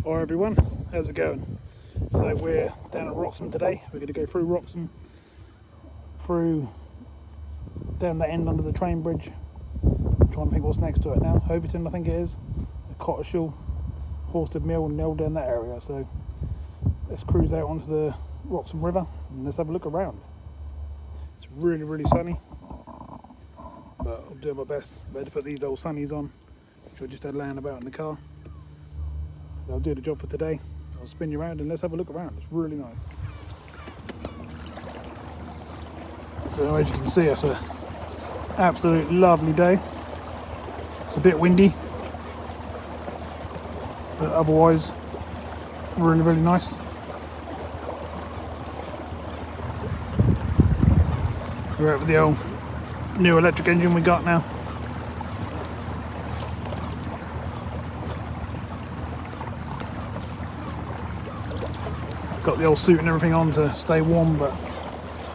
Hi everyone, how's it going? So we're down at Wroxham today. We're going to go through Wroxham, through down that end under the train bridge. I'm trying to think what's next to it now. Hoveton, I think it is. The Cotteshall, Horsted Mill and Nell down that area. So let's cruise out onto the Wroxham River and let's have a look around. It's really sunny, but I'm doing my best. I had to put these old sunnies on, which I just had laying about in the car. I'll do the job for today. I'll spin you around and let's have a look around. It's really nice. So as you can see, it's an absolute lovely day. It's a bit windy, but otherwise really nice. We're out with the old new electric engine we got now. Got the old suit and everything on to stay warm, but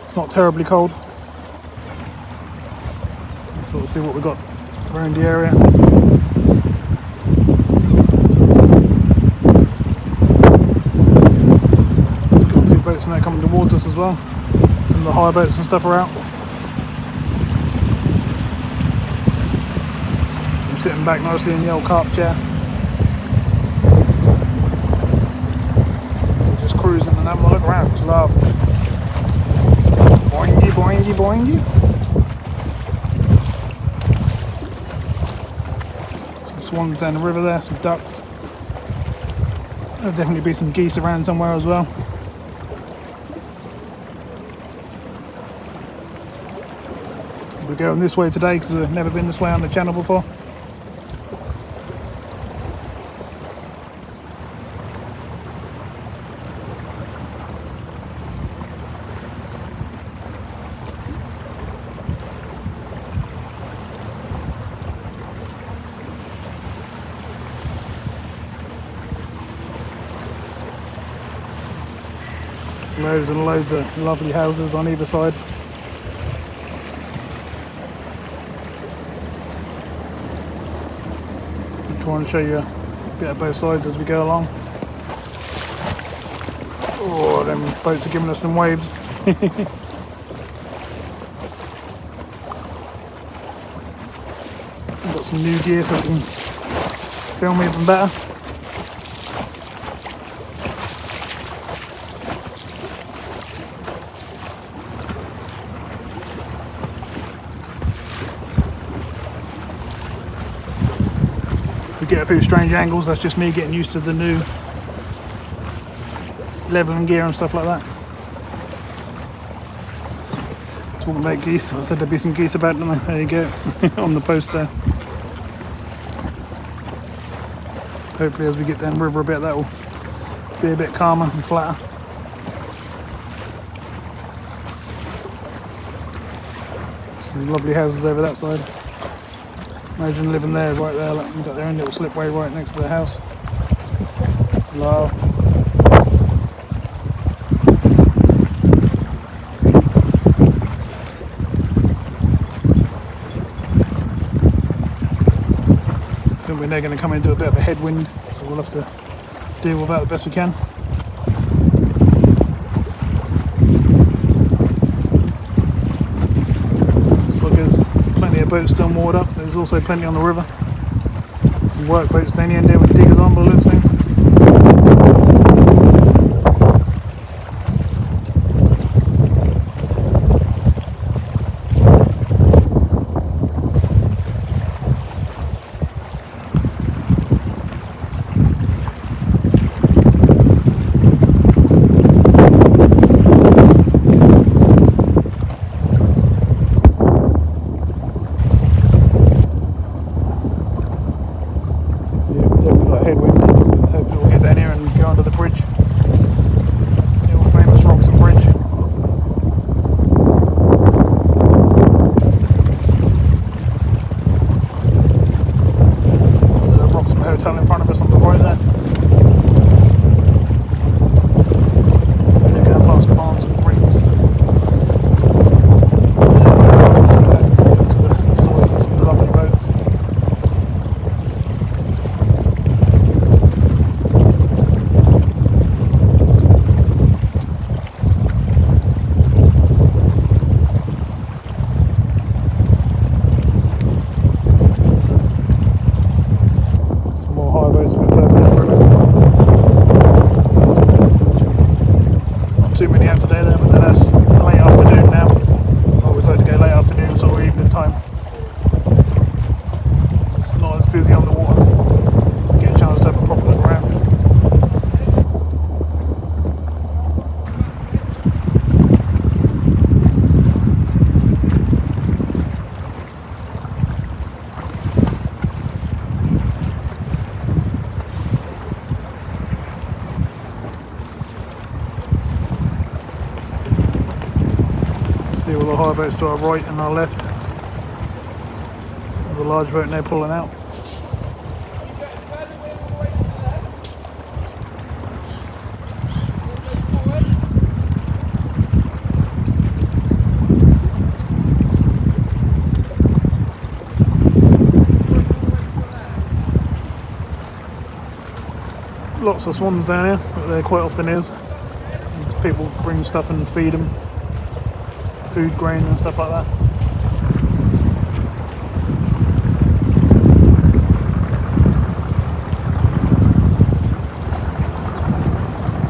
it's not terribly cold. Let's sort of see what we've got around the area. Got a few boats now coming towards us as well. Some of the hire boats and stuff are out. I'm sitting back nicely in the old carp chair. Cruising and having a look around. It's lovely. Boingy. Some swans down the river there, some ducks. There'll definitely be some geese around somewhere as well. We're going this way today because we've never been this way on the channel before. Loads and loads of lovely houses on either side. I'm trying to show you a bit of both sides as we go along. Oh, them boats are giving us some waves. Got some new gear so I can film even better. We get a few strange angles, that's just me getting used to the new leveling gear and stuff like that. Talking about geese, I said there'd be some geese about them. There you go, on the post there. Hopefully as we get down the river a bit that will be a bit calmer and flatter. Some lovely houses over that side. Imagine living there, right there, like you've got their own little slipway right next to the house. Love. I think we're now going to come into a bit of a headwind, so we'll have to deal with that the best we can. Plenty of boats still moored up. There's also plenty on the river. Some work boats down here and there with diggers on by the looks of things. Headwind. hire boats to our right and our left. There's a large boat now pulling out. Lots of swans down here, but there quite often is. There's people bring stuff and feed them, food, grain and stuff like that.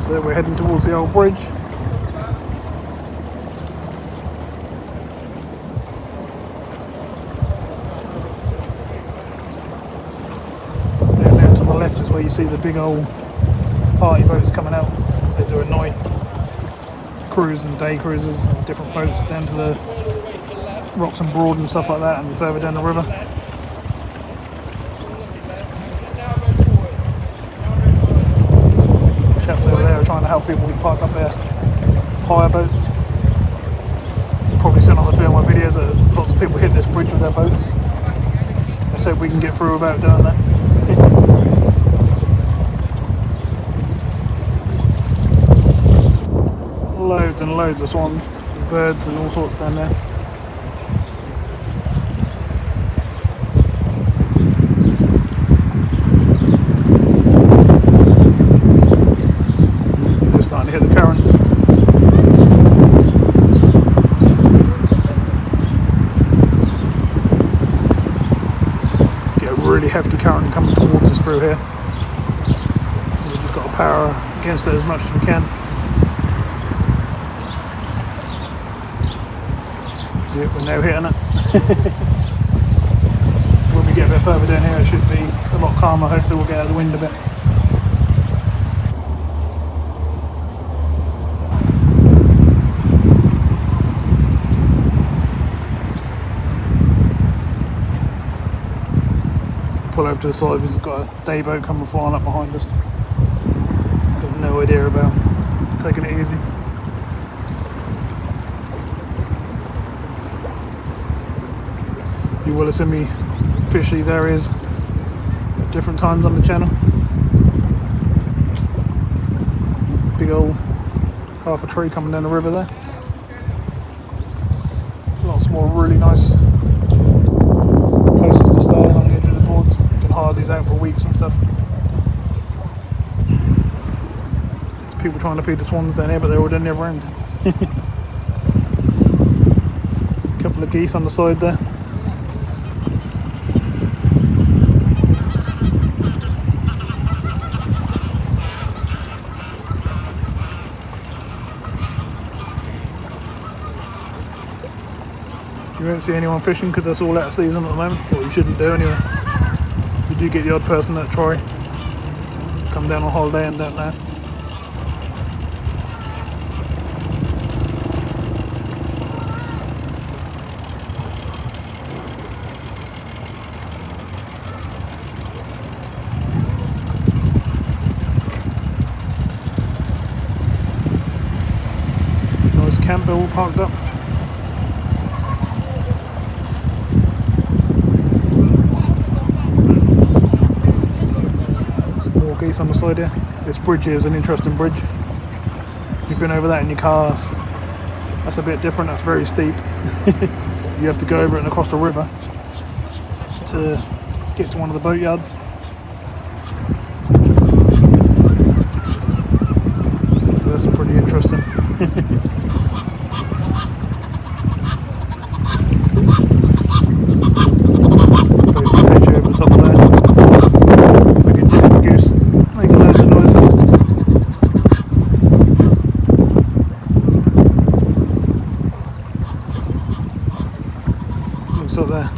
So we're heading towards the old bridge. Down to the left is where you see the big old party boats coming out. They do a night cruise and day cruises and different boats down to the Wroxham Broad and stuff like that, and further down the river. Chaps over there are trying to help people park up their hire boats. Probably seen on the film my videos that lots of people hit this bridge with their boats. Let's hope we can get through without doing that. Loads and loads of swans, and birds and all sorts down there. They're starting to hit the currents. Get a really hefty current coming towards us through here. We've just got to power against it as much as we can. Yep, we're now hitting it. When we get a bit further down here, it should be a lot calmer. Hopefully we'll get out of the wind a bit. Pull over to the side, we've got a day boat coming flying up behind us. Got no idea about taking it easy. You will have seen me fish these areas at different times on the channel. Big old half a tree coming down the river there. Lots more really nice places to stay along the edge of the boards. You can hire these out for weeks and stuff. There's people trying to feed the swans down here, but they're all down the other end. A couple of geese on the side there. You won't see anyone fishing because that's all out of season at the moment, or you shouldn't do anyway. You do get the odd person that try come down on holiday and don't know. Nice camper all parked up. Geese on the side here. This bridge here is an interesting bridge. If you've been over that in your cars, that's a bit different. That's very steep. You have to go over it and across the river to get to one of the boatyards. That's pretty interesting. There,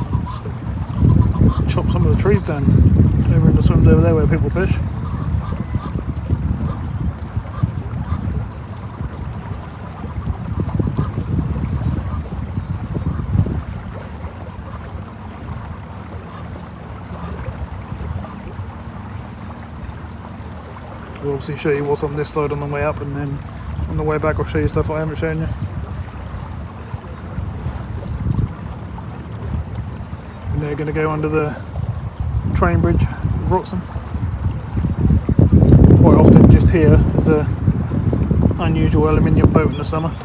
chop some of the trees down over in the swims over there where people fish. We'll obviously show you what's on this side on the way up, and then on the way back I'll show you stuff I haven't shown you. and they're going to go under the train bridge of Wroxham. Quite often just here there's a unusual aluminium boat in the summer.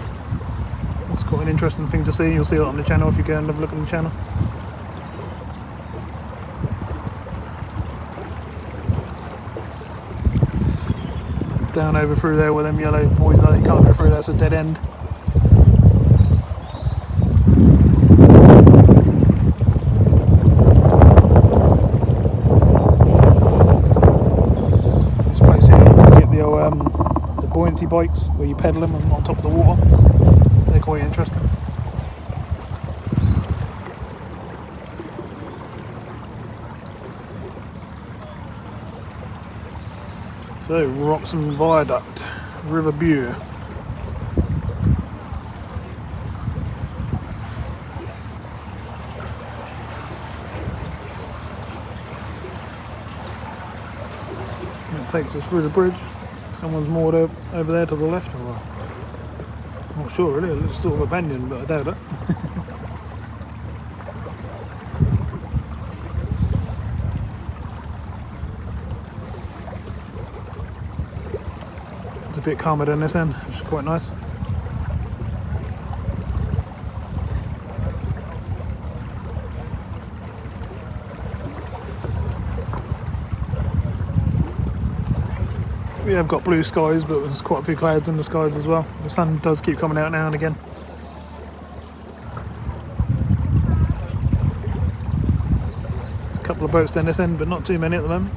It's quite an interesting thing to see. You'll see it on the channel if you go and have a look at the channel. Down over through there where them yellow boys are, you can't go through, that's a dead end. This place here, you can get the buoyancy bikes where you pedal them on top of the water. They're quite interesting. So, Wroxham Viaduct, River Bure. It takes us through the bridge. Someone's moored over there to the left. Or I'm not sure really, it looks sort of abandoned, but I doubt it. It's a bit calmer than this end, which is quite nice. We have got blue skies, but there's quite a few clouds in the skies as well. The sun does keep coming out now and again. There's a couple of boats down this end, but not too many at the moment.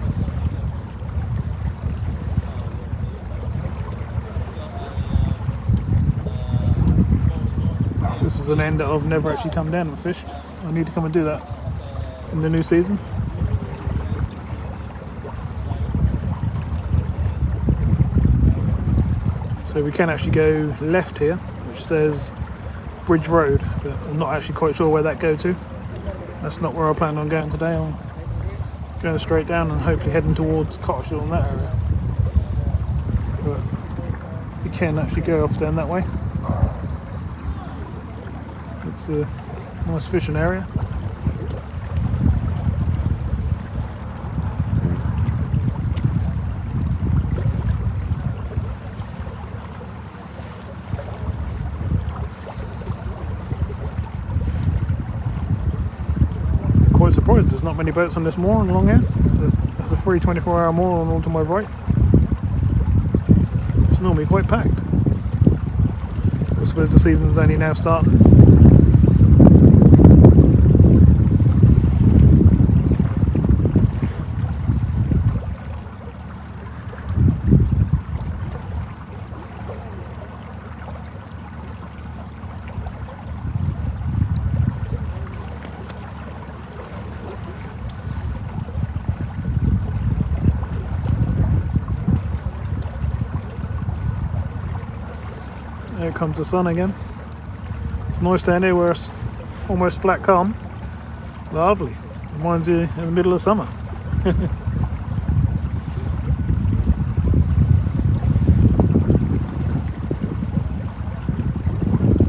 This is an end that I've never actually come down and fished. I need to come and do that in the new season. So we can actually go left here, which says Bridge Road, but I'm not actually quite sure where that goes to. That's not where I plan on going today. I'm going straight down and hopefully heading towards Cotteshall in that area. But you can actually go off down that way. It's a nice fishing area. Quite surprised there's not many boats on this moor along here. There's a free 24-hour moor on all to my right. It's normally quite packed. I suppose the season's only now starting. There comes the sun again. It's nice down here where it's almost flat calm. Lovely. Reminds you in the middle of summer.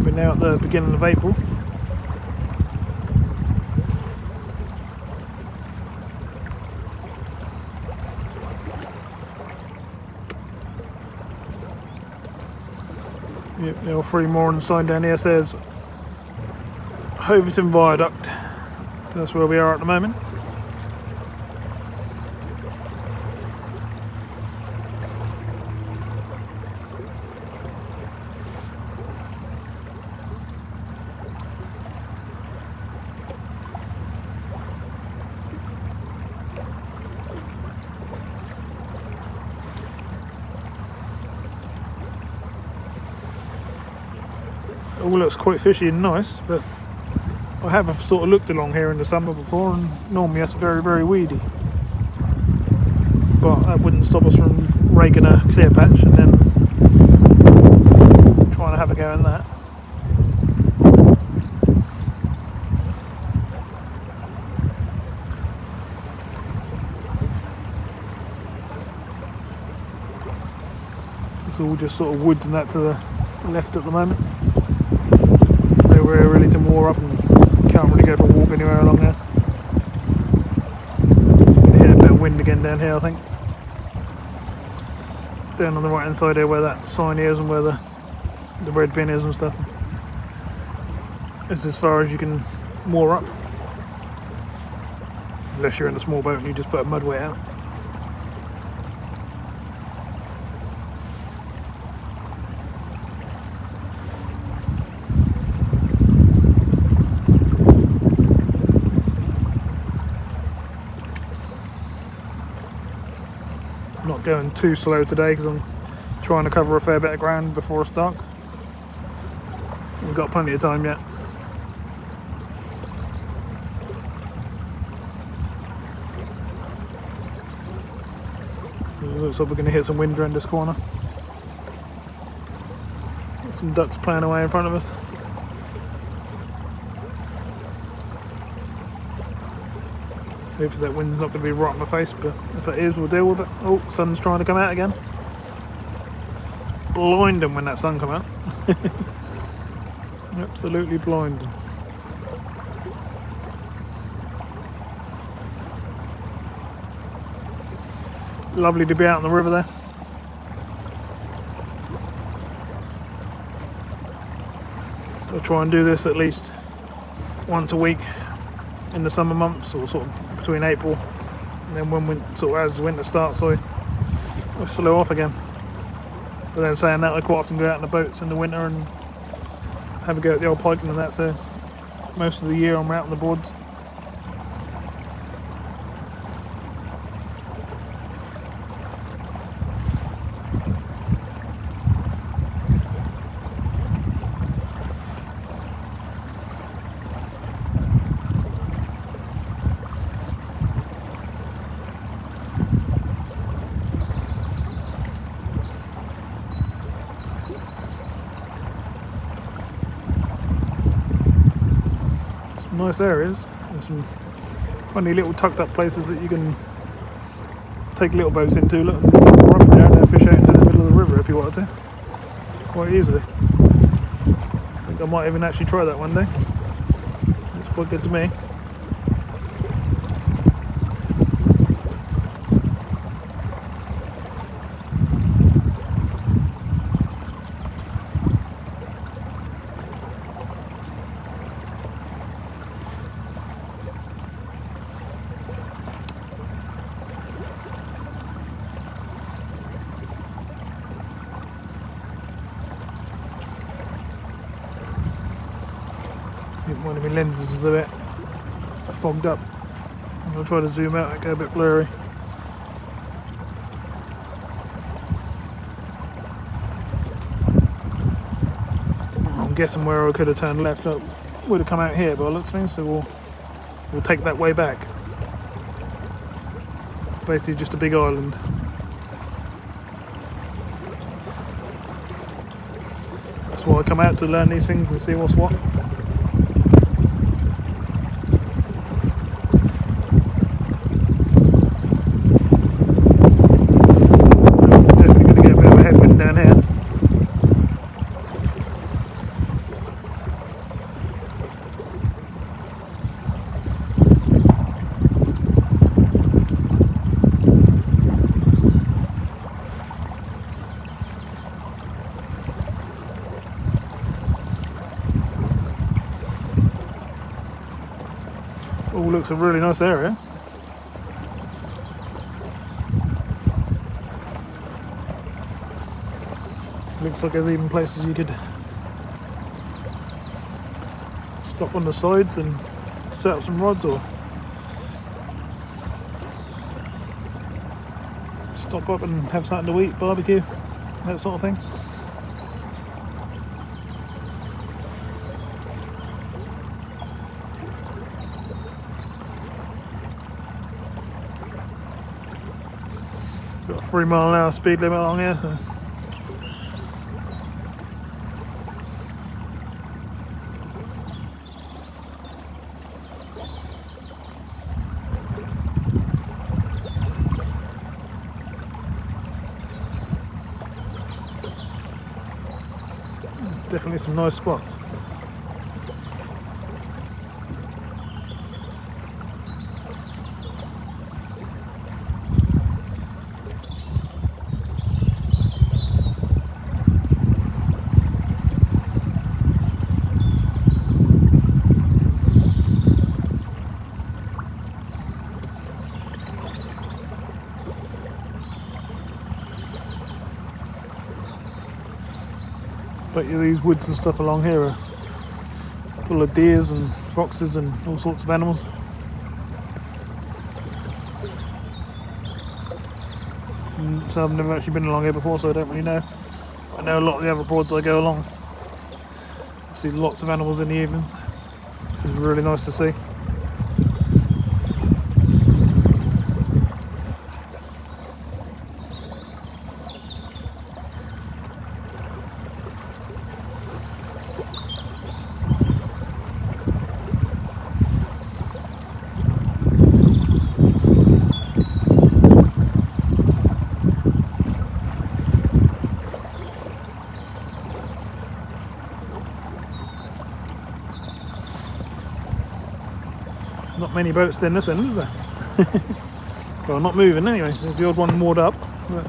We're now at the beginning of April. Yep, there are three more on the sign down here. Says Hoveton Viaduct. That's where we are at the moment. It all looks quite fishy and nice, but I have sort of looked along here in the summer before, and normally it's very, very weedy. But that wouldn't stop us from raking a clear patch and then trying to have a go in that. It's all just sort of woods and that to the left at the moment. Nowhere really to moor up, and can't really go for a walk anywhere along there. wind again down here, I think. Down on the right hand side here where that sign is and where the red bin is and stuff. It's as far as you can moor up. Unless you're in a small boat and you just put a mud weight out. Not going too slow today because I'm trying to cover a fair bit of ground before it's dark. We've got plenty of time yet. It looks like we're going to hit some wind around this corner. Got some ducks playing away in front of us. Hopefully that wind's not going to be right in my face, but if it is, we'll deal with it. Oh, sun's trying to come out again. Blinding when that sun come out. Absolutely blinding. Lovely to be out on the river there. I'll try and do this at least once a week in the summer months, or sort of between April and then when as winter starts, I slow off again. But then saying that, I quite often go out in the boats in the winter and have a go at the old piking, and that's most of the year I'm out on the boards. Nice areas and some funny little tucked up places that you can take little boats into. Look, run there and then fish out into the middle of the river if you wanted to, quite easily. I think I might even actually try that one day. Looks quite good to me. One of my lenses is a bit fogged up. I'm going to try to zoom out and go a bit blurry. I'm guessing where I could have turned left up would have come out here by the looks of things, so we'll take that way back. Basically just a big island. That's why I come out, to learn these things and see what's what. All looks a really nice area. Looks like there's even places you could stop on the sides and set up some rods, or stop up and have something to eat, barbecue, that sort of thing. Got a 3-mile-an-hour speed limit along here, so definitely some nice spots. But yeah, these woods and stuff along here are full of deers and foxes and all sorts of animals. So I've never actually been along here before, so I don't really know. I know a lot of the other broads I go along. I see lots of animals in the evenings. It's really nice to see. Not many boats down this end, is there? Well, not moving anyway. There's the odd one moored up. But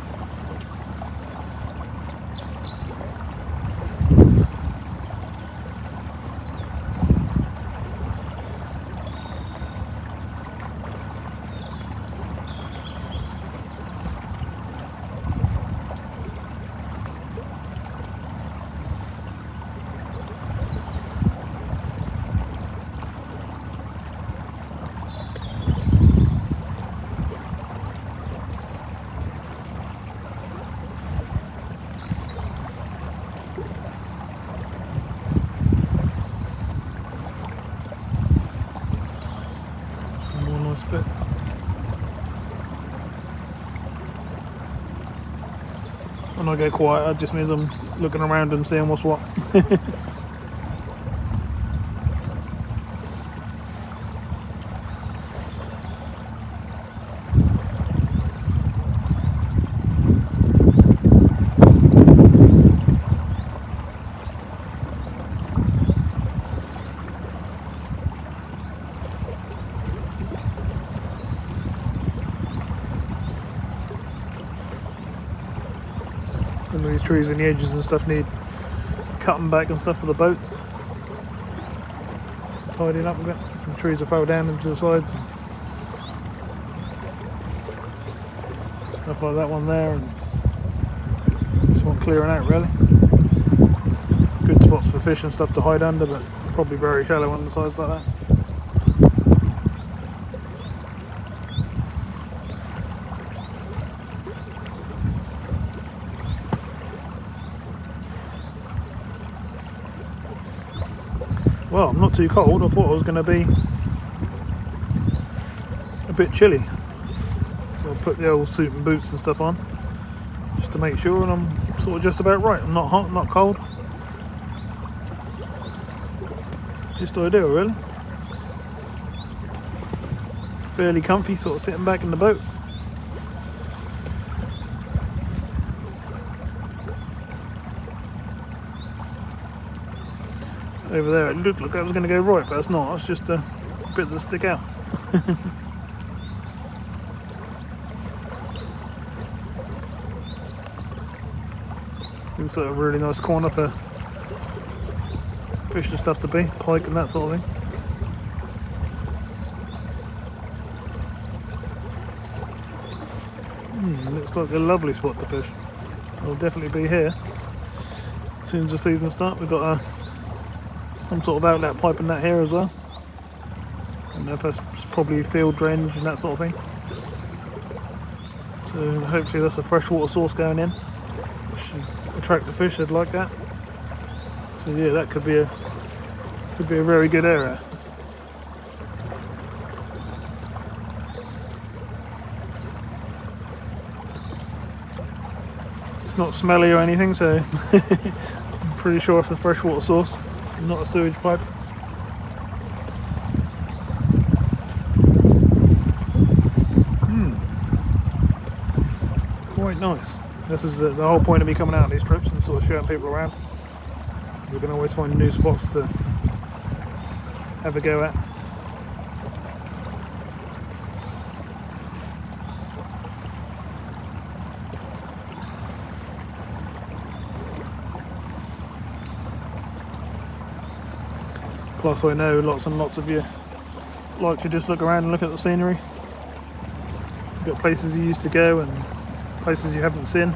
bit. When I go quiet, it just means I'm looking around and seeing what's what. Some of these trees and the edges and stuff need cutting back and stuff for the boats. Tidying up a bit. Some trees have fell down into the sides. Stuff like that one there, and this one clearing out really. Good spots for fish and stuff to hide under, but probably very shallow on the sides like that. Well, I'm not too cold. I thought it was going to be a bit chilly. So I put the old suit and boots and stuff on just to make sure, and I'm sort of just about right. I'm not hot, not cold. Just ideal really. Fairly comfy, sort of sitting back in the boat. Over there it looked like I was going to go right, but it's not. It's just a bit that stick out. Looks like a really nice corner for fish and stuff to be, pike and that sort of thing. Looks like a lovely spot to fish. I'll definitely be here as soon as the season starts. We've got some sort of outlet pipe in that here as well. I don't know if that's probably field drainage and that sort of thing. So hopefully that's a freshwater source going in. Should attract the fish, I'd like that. So yeah, that could be a very good area. It's not smelly or anything, so I'm pretty sure it's a freshwater source. Not a sewage pipe. Quite nice. This is the whole point of me coming out on these trips and sort of showing people around. We can always find new spots to have a go at. Plus I know lots and lots of you like to just look around and look at the scenery. You've got places you used to go and places you haven't seen.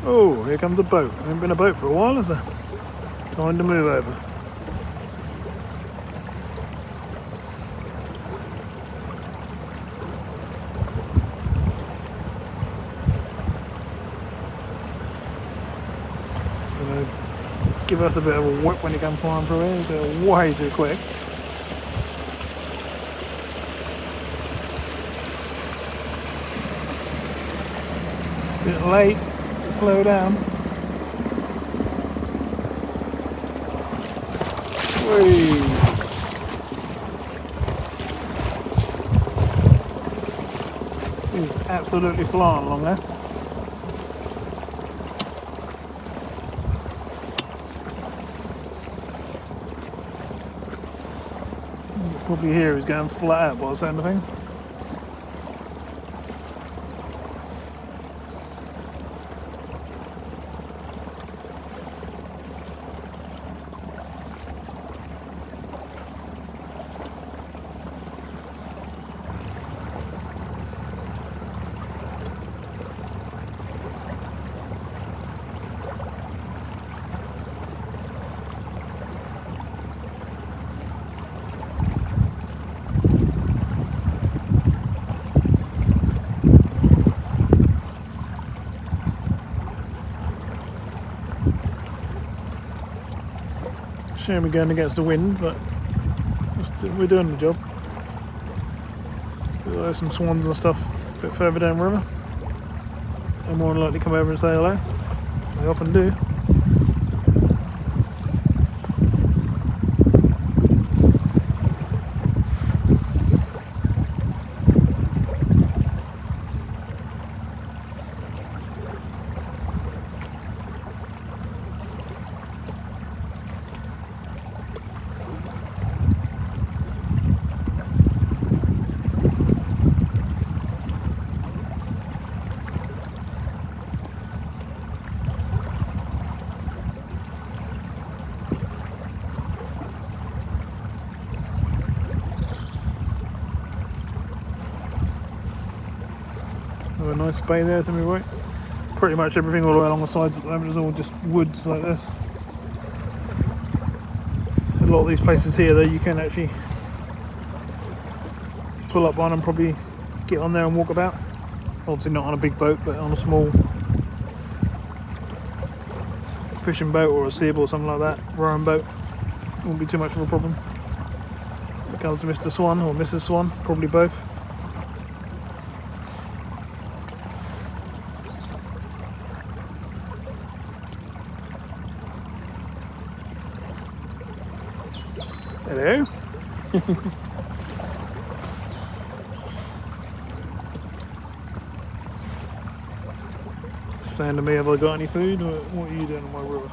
Oh, here comes a boat. There ain't been a boat for a while, is there? Time to move over. Gonna give us a bit of a whip when he comes flying through here. He's going way too quick. Bit late to slow down. Whee. He's absolutely flying along there. You can probably hear he's going flat out by the sound of things. Shame we're going against the wind, but we're doing the job. There's some swans and stuff a bit further down the river. They're more than likely to come over and say hello. They often do. A nice bay there to me right. Pretty much everything all the way along the sides at the moment is all just woods like this. A lot of these places here though you can actually pull up on and probably get on there and walk about. Obviously not on a big boat, but on a small fishing boat or a sail or something like that, rowing boat. Won't be too much of a problem. When it comes to Mr. Swan or Mrs. Swan, probably both. Hello. Saying to me, have I got any food? Or what are you doing on my river?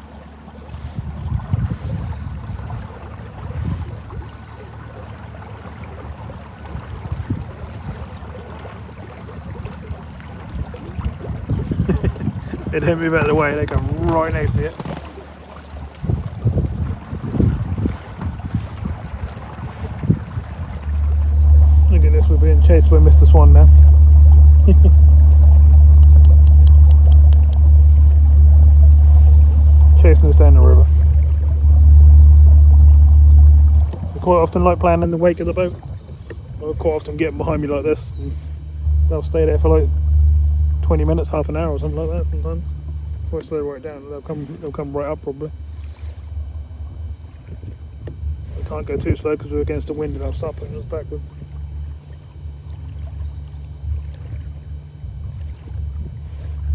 They don't move out of the way, they come right next to it. Look at this, we're being chased by Mr. Swan now. Chasing us down the river. I quite often like playing in the wake of the boat. I'll quite often get them behind me like this and they'll stay there for like 20 minutes, half an hour or something like that sometimes. If I slow right down, they'll come right up probably. I can't go too slow because we're against the wind and I'll start putting us backwards.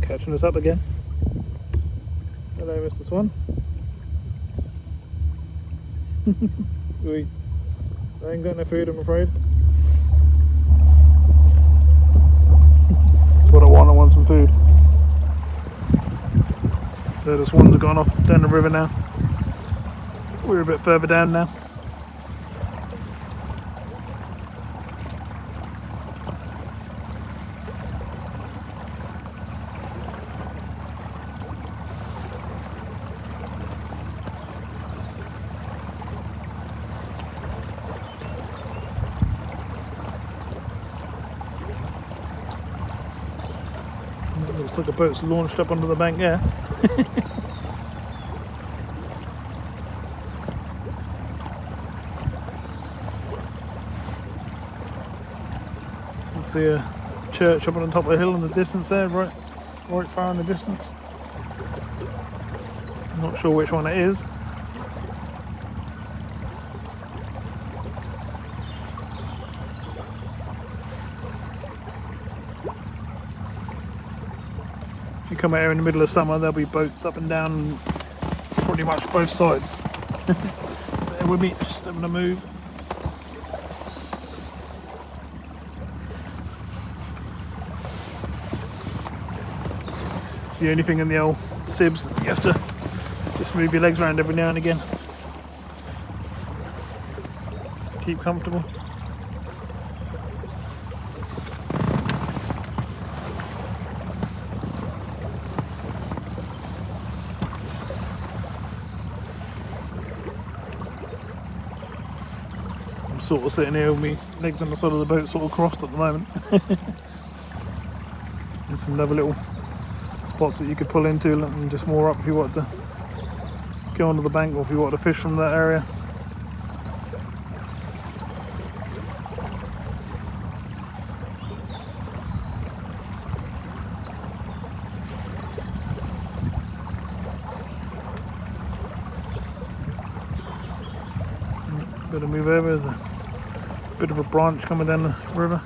Catching us up again. Hello, Mr. Swan. I ain't got no food, I'm afraid. That's what I want some food. So the swans have gone off down the river now. We're a bit further down now. Looks like a boat's launched up onto the bank there. You see a church up on the top of the hill in the distance there, right far in the distance. I'm not sure which one it is. If you come out here in the middle of summer, there'll be boats up and down pretty much both sides. There with me, just having a move. It's the only thing in the old sibs, you have to just move your legs around every now and again. Keep comfortable. I'm sort of sitting here with my legs on the side of the boat sort of crossed at the moment. There's some lovely little spots that you could pull into and just moor up if you want to go onto the bank, or if you want to fish from that area. Bit of move over, there's a bit of a branch coming down the river.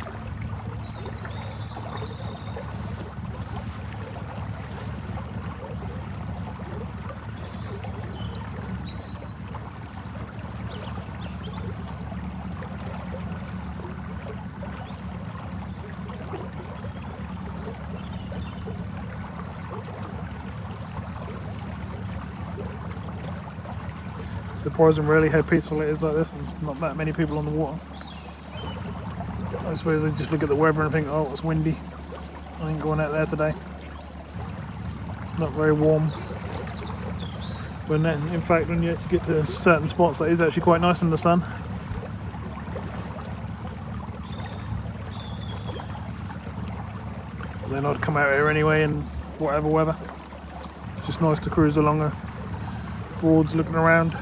Surprising really how peaceful it is like this, and not that many people on the water. I suppose they just look at the weather and think, oh, it's windy, I ain't going out there today. It's not very warm. When then, in fact, when you get to certain spots, it is actually quite nice in the sun. Then I'd come out here anyway in whatever weather. It's just nice to cruise along the Broads looking around.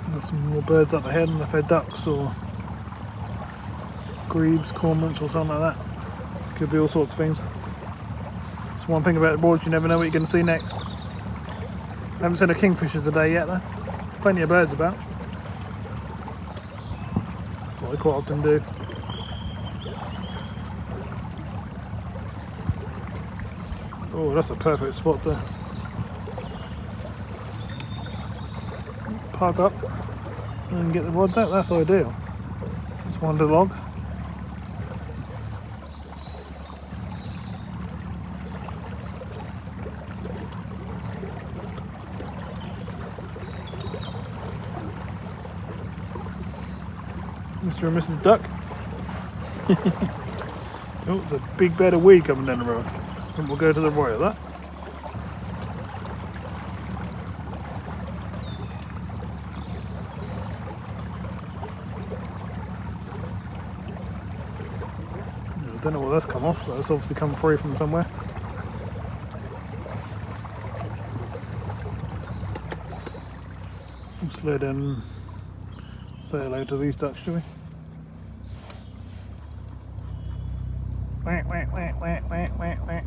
There's some more birds up ahead, and if they're ducks or grebes, cormorants or something like that. Could be all sorts of things. It's one thing about the Broads, you never know what you're going to see next. I haven't seen a kingfisher today yet though. Plenty of birds about. What I quite often do. Oh, that's a perfect spot to park up and get the rods out. That's ideal. Just one to log. Mr. and Mrs. Duck. Oh, there's a big bed of weed coming down the road. I think we'll go to the right of that. I don't know what that's come off, but it's obviously come free from somewhere. Let's slow down and say hello to these ducks, shall we? Whack, whack, whack, whack, whack, whack, whack.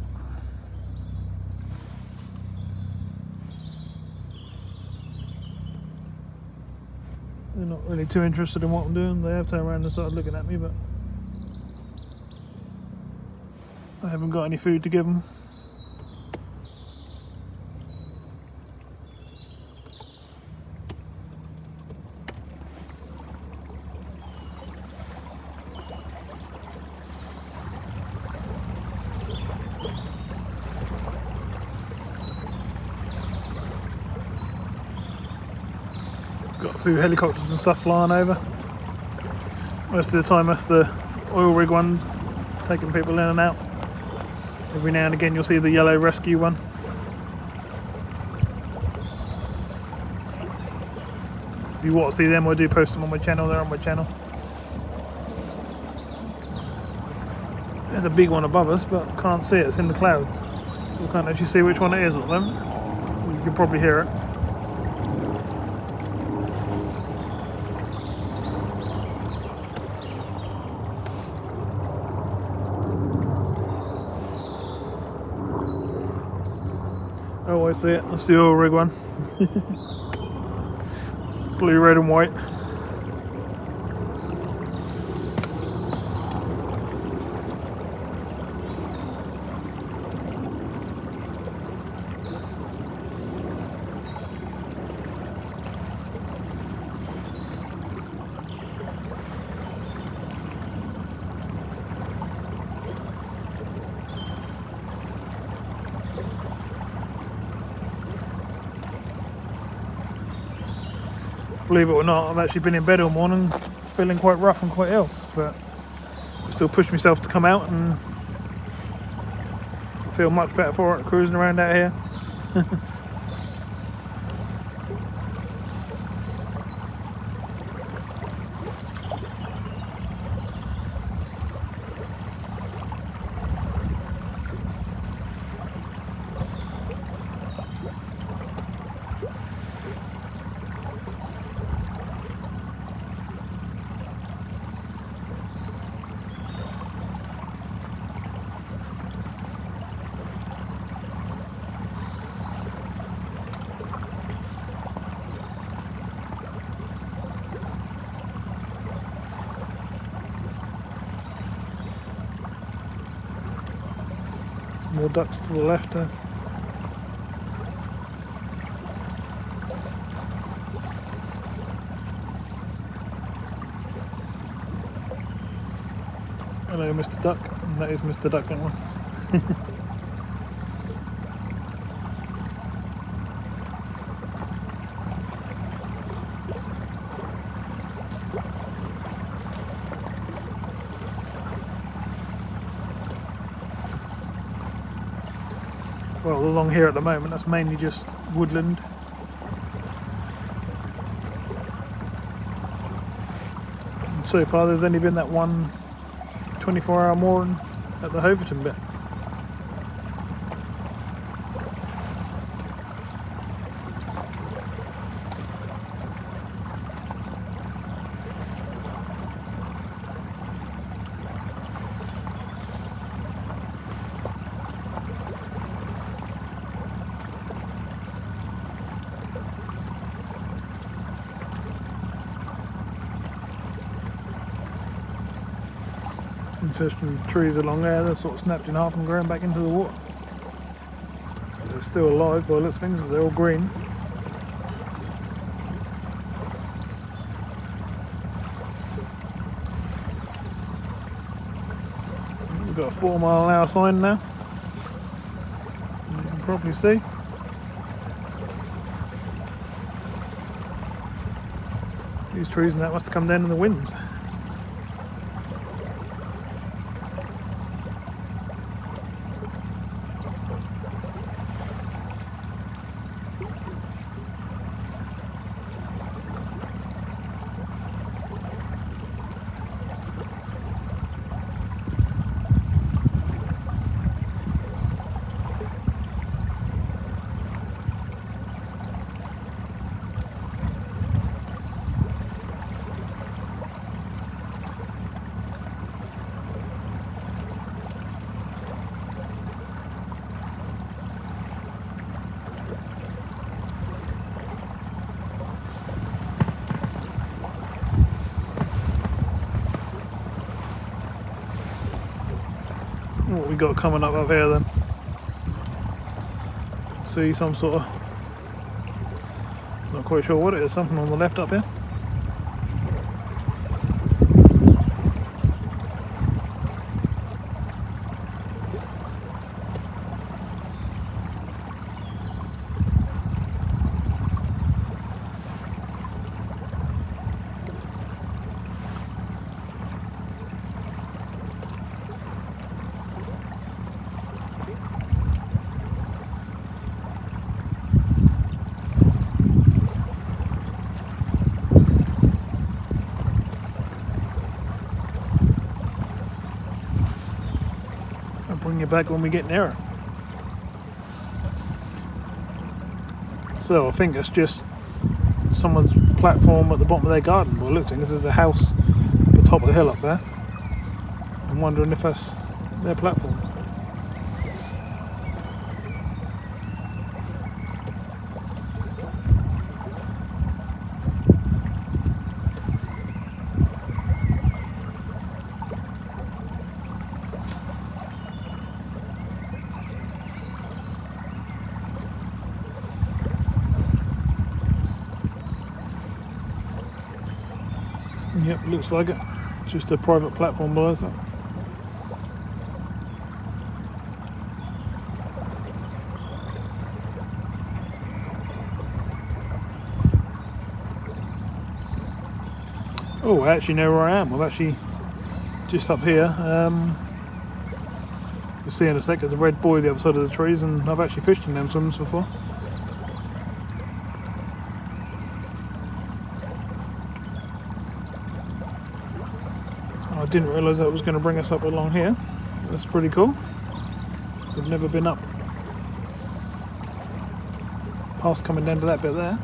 They're not really too interested in what I'm doing. They have turned around and started looking at me, but I haven't got any food to give them. Got a few helicopters and stuff flying over. Most of the time that's the oil rig ones taking people in and out. Every now and again you'll see the yellow rescue one. If you want to see them, I do post them on my channel. They're on my channel. There's a big one above us, but I can't see it. It's in the clouds, so I can't actually see which one it is at the moment. You can probably hear it. Oh, I see it. That's the oil rig one. Blue, red and white. Believe it or not, I've actually been in bed all morning feeling quite rough and quite ill, but I still pushed myself to come out and I feel much better for it, cruising around out here. More ducks to the left there. Hello, Mr. Duck. And that is Mr. Duck, that one. Well, along here at the moment, that's mainly just woodland. And so far, there's only been that one 24-hour mooring at the Hoveton bit. There's some trees along there, they're sort of snapped in half and grown back into the water. They're still alive by the looks of things, they're all green. We've got a 4 mile an hour sign now, you can probably see. These trees and that must have come down in the winds. What we got coming up here then? See some sort of, not quite sure what it is, something on the left up here. I'll bring you back when we get nearer. So I think it's just someone's platform at the bottom of their garden. Well, look, there's a house at the top of the hill up there. I'm wondering if that's their platform. Yep, looks like it. Just a private platform below, is it? Oh, I actually know where I am. I'm actually just up here. You'll see in a sec, there's a red buoy the other side of the trees, and I've actually fished in them swims before. I didn't realise that was going to bring us up along here. That's pretty cool. So I've never been up past coming down to that bit there.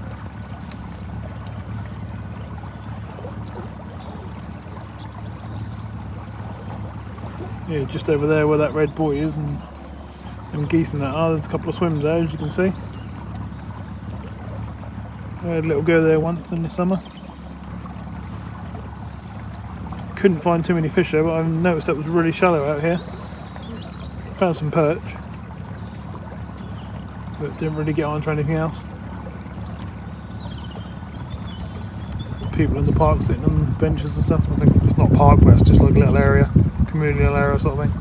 Yeah, just over there where that red buoy is, and geese and that are. There's a couple of swims there, as you can see. I had a little go there once in the summer. Couldn't find too many fish there, but I noticed it was really shallow out here. Found some perch, but didn't really get on to anything else. People in the park sitting on benches and stuff. I think it's not a park, but it's just like a little area, communal area sort of thing.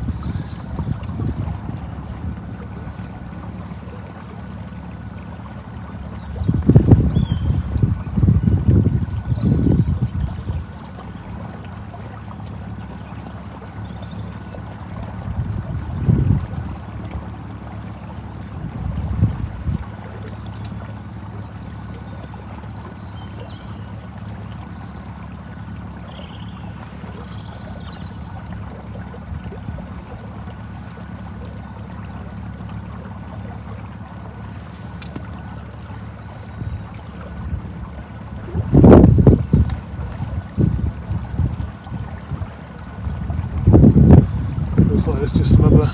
It's just some other,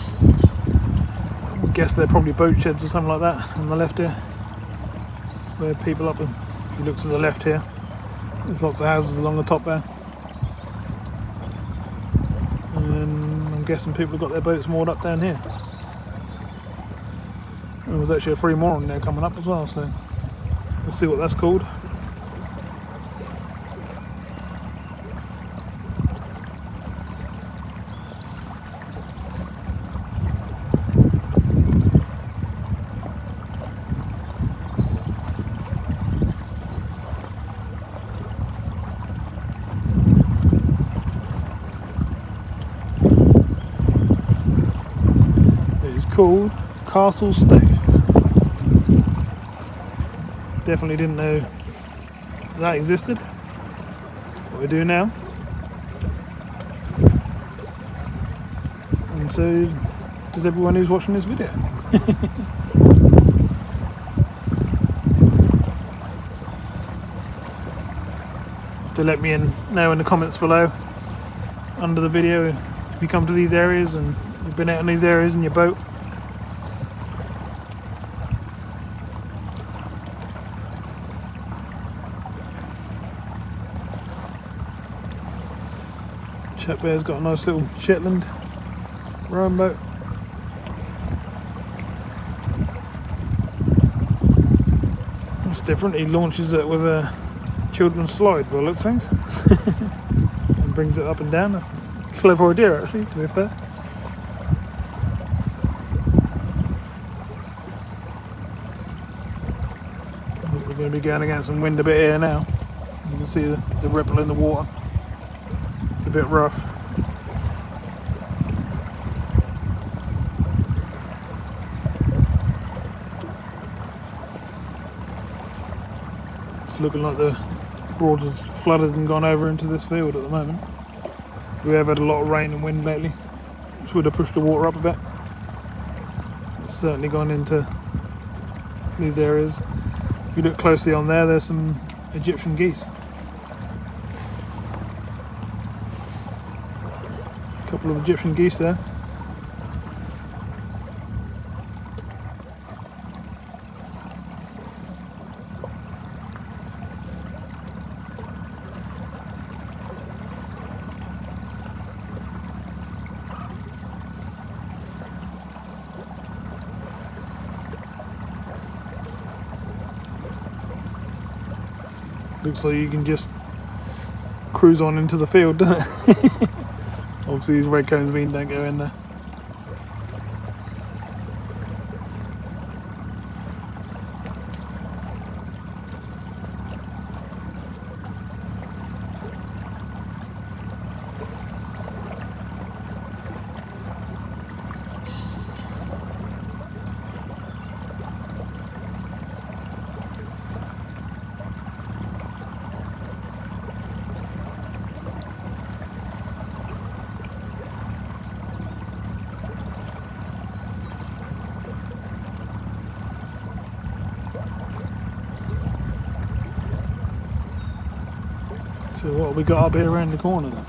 I guess they're probably boat sheds or something like that on the left here, where people up, and if you look to the left here, there's lots of houses along the top there, and I'm guessing people have got their boats moored up down here. There was actually a free mooring there coming up as well, so we'll see what that's called. Called Castle Stave. Definitely didn't know that existed, but we do now. And so does everyone who's watching this video. To let me know in the comments below under the video if you come to these areas and you've been out in these areas in your boat. Chap there's got a nice little Shetland rowing boat. It's different, he launches it with a children's slide by the looks of things. And brings it up and down. That's a clever idea actually, to be fair. We're going to be going against some wind a bit here now. You can see the ripple in the water. It's a bit rough. It's looking like the Broads has flooded and gone over into this field at the moment. We have had a lot of rain and wind lately. which would have pushed the water up a bit. It's certainly gone into these areas. If you look closely on there, there's some Egyptian geese. A couple of Egyptian geese there. Looks like you can just cruise on into the field, doesn't it? Obviously these red cones mean don't go in there. So what have we got up here around the corner then?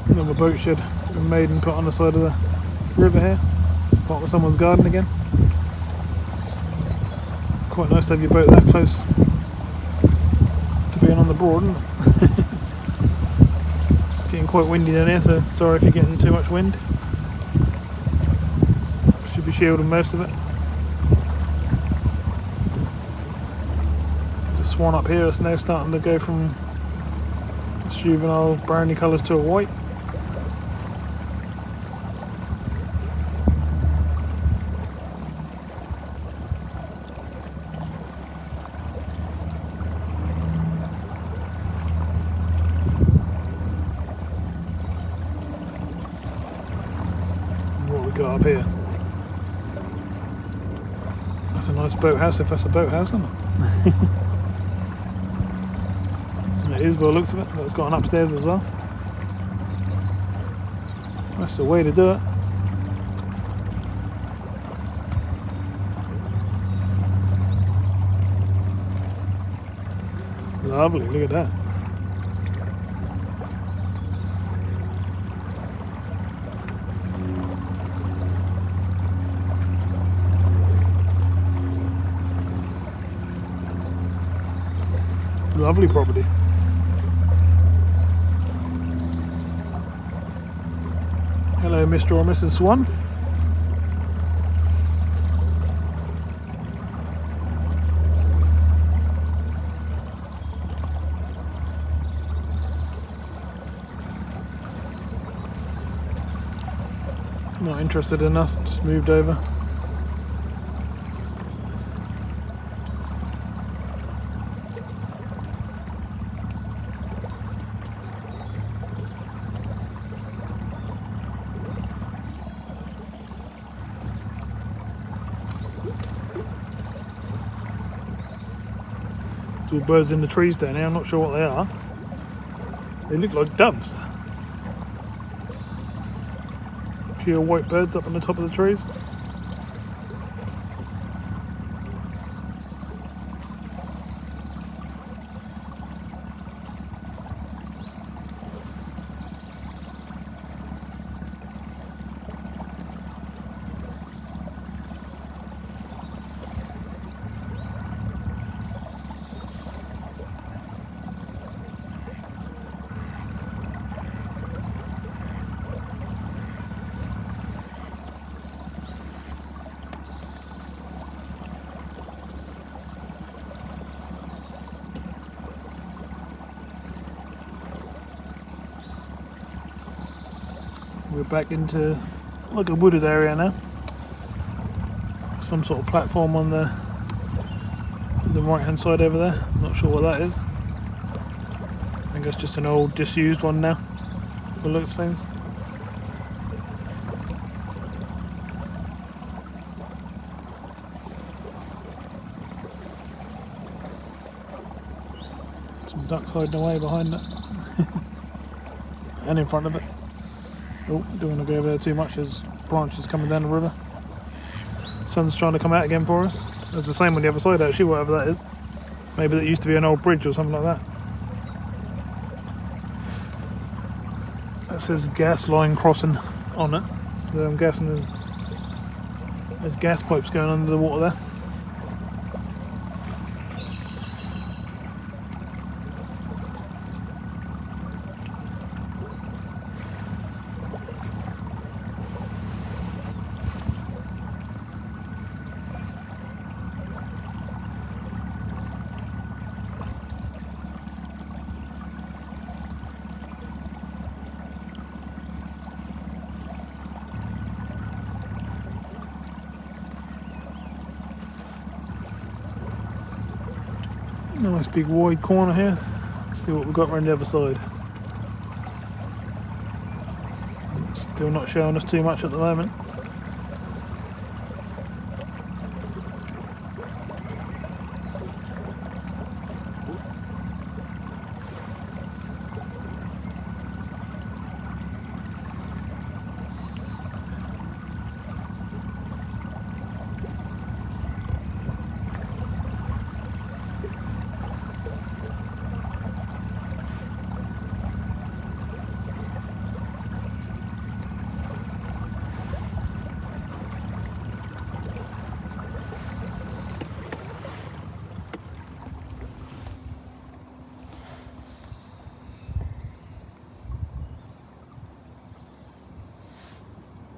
Another boat shed been made and put on the side of the river here, part of someone's garden again. Quite nice to have your boat that close to being on the broad, isn't it? It's getting quite windy down here, so sorry if you're getting too much wind. Should be shielding most of it. There's a swan up here that's now starting to go from juvenile browny colours to a white. What we got up here? That's a nice boathouse, if that's a boathouse, isn't it? And it is by the looks of it, but it's got an upstairs as well. That's the way to do it. Lovely, look at that. Lovely property. Hello, Mr. or Mrs. Swan. Not interested in us, just moved over. Two birds in the trees down here, I'm not sure what they are. They look like doves. Pure white birds up on the top of the trees. We're back into like a wooded area now. Some sort of platform on the right hand side over there. I'm not sure what that is. I think it's just an old disused one now, by the looks of things. Some ducks hiding away behind it. And in front of it. Oh, don't want to go over there too much, there's branches coming down the river. Sun's trying to come out again for us. It's the same on the other side actually, whatever that is. Maybe that used to be an old bridge or something like that. That says gas line crossing on it. So I'm guessing there's gas pipes going under the water there. Nice big wide corner here. Let's see what we've got around the other side. Still not showing us too much at the moment.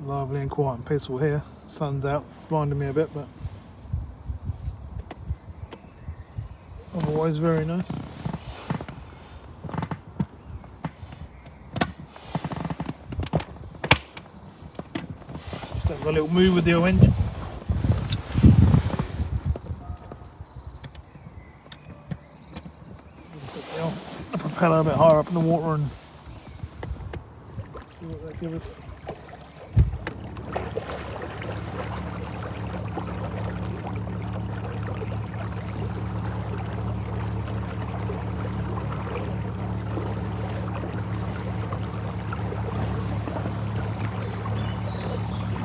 Lovely and quiet and peaceful here. Sun's out, blinding me a bit, but otherwise very nice. Just have a little move with the engine. Put the propeller a bit higher up in the water and see what that gives us.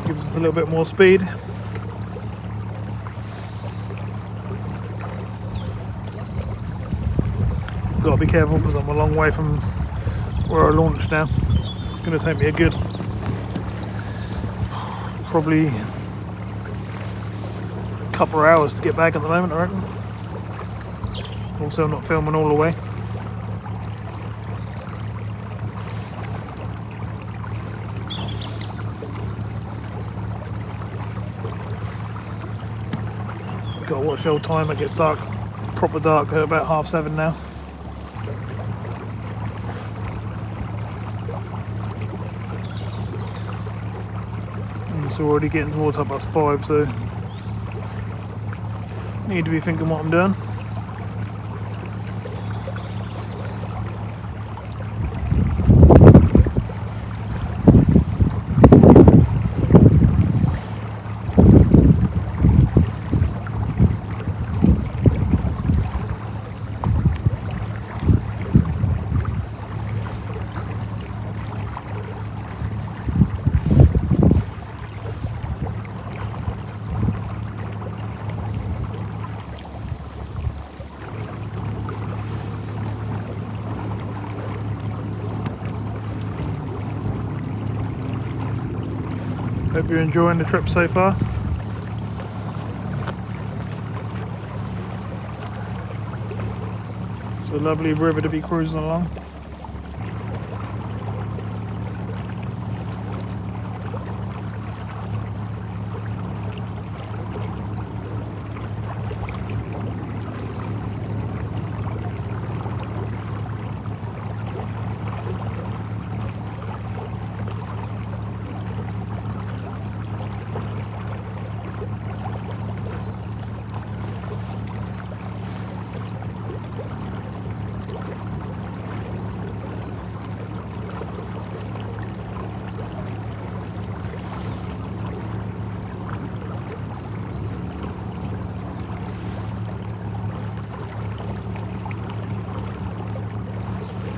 Gives us a little bit more speed. Got to be careful because I'm a long way from where I launched now. It's going to take me a good probably a couple of hours to get back at the moment, I reckon. Also, I'm not filming all the way. Got to watch the old time, it gets dark, proper dark at about 7:30 now. And it's already getting towards 5:30, so need to be thinking what I'm doing. Hope you're enjoying the trip so far. It's a lovely river to be cruising along.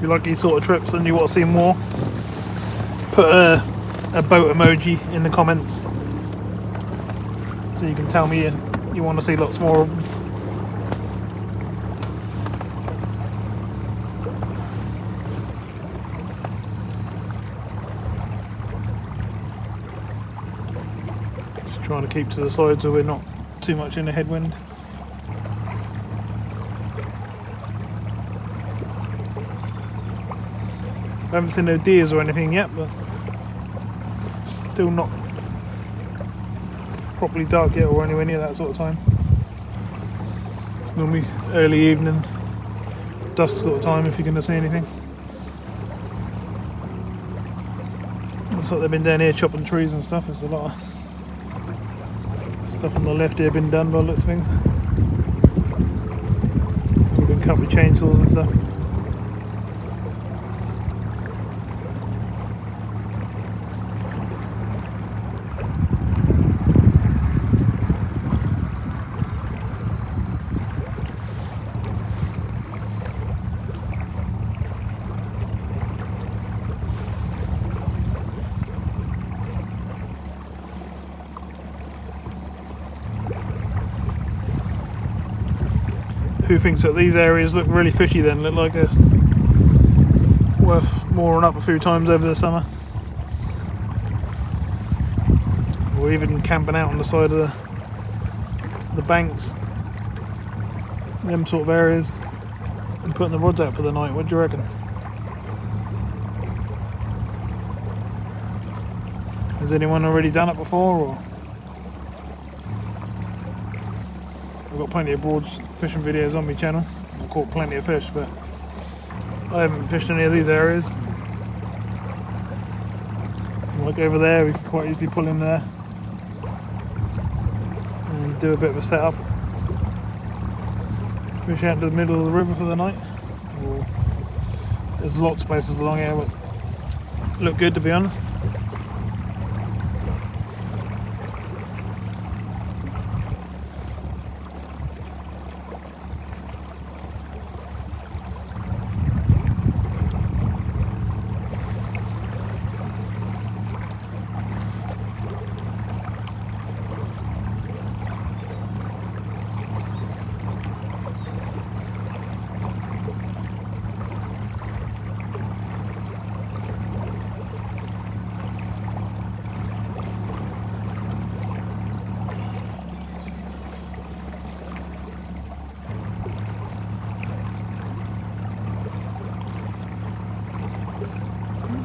you like these sort of trips and you want to see more, put a boat emoji in the comments so you can tell me you want to see lots more of them. Just trying to keep to the side so we're not too much in the headwind. I haven't seen no deers or anything yet, but still not properly dark yet or anywhere near that sort of time. It's normally early evening, dusk sort of time if you're going to see anything. Looks like they've been down here chopping trees and stuff. There's a lot of stuff on the left here been done by the looks of things. There's been a couple of chainsaws and stuff. Who thinks that these areas look really fishy then, look like this? Worth mooring up a few times over the summer. Or even camping out on the side of the banks. Them sort of areas. And putting the rods out for the night, what do you reckon? Has anyone already done it before? Or I've got plenty of broad fishing videos on my channel. I've caught plenty of fish, but I haven't fished any of these areas. Like over there, we can quite easily pull in there and do a bit of a setup. Fish out to the middle of the river for the night. Or there's lots of places along here that look good, to be honest.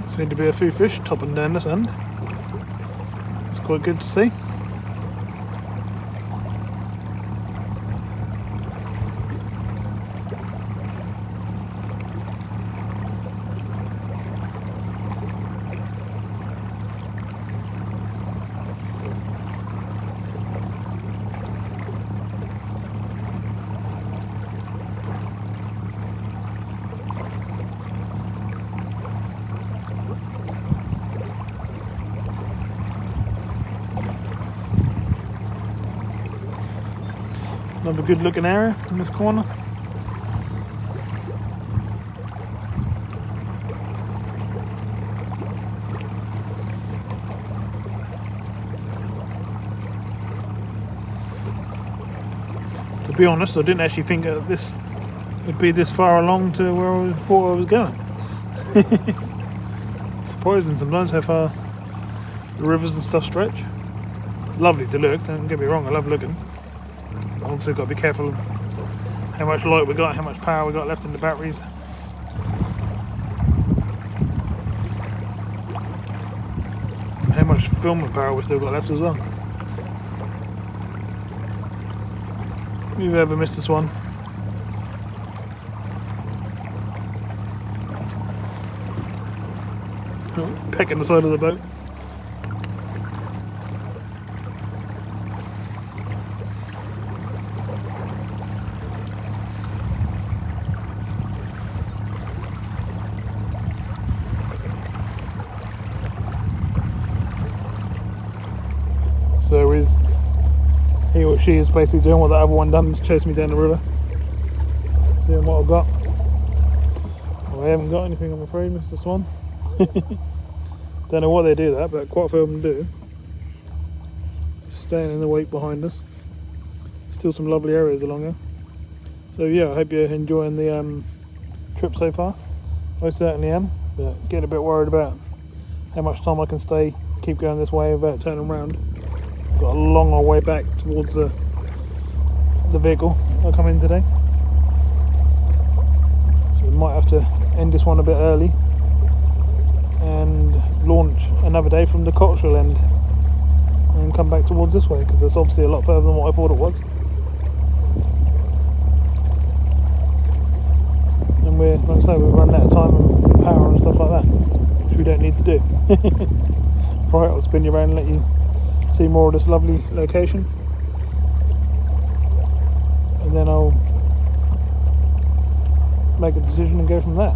Seem to be a few fish topping down this end. It's quite good to see. Another good looking area in this corner. To be honest, I didn't actually think that this would be this far along to where I thought I was going. Surprising sometimes how far the rivers and stuff stretch. Lovely to look, don't get me wrong, I love looking. Obviously got to be careful of how much light we got, how much power we got left in the batteries. And how much filming power we still got left as well. If you've ever missed this one. Pecking the side of the boat. So he or she is basically doing what the other one done, just chasing me down the river. Seeing what I've got. Well, I haven't got anything, I'm afraid, Mr. Swan. Don't know why they do that, but quite a few of them do. Staying in the wake behind us. Still some lovely areas along here. So yeah, I hope you're enjoying the trip so far. I certainly am, but getting a bit worried about how much time I can stay, keep going this way without turning around. Got a long old way back towards the vehicle I come in today. So we might have to end this one a bit early and launch another day from the Cotswold end and come back towards this way, because it's obviously a lot further than what I thought it was. And we're, like I say, we're running out of time and power and stuff like that, which we don't need to do. Right, I'll spin you around and let you see more of this lovely location, and then I'll make a decision and go from there.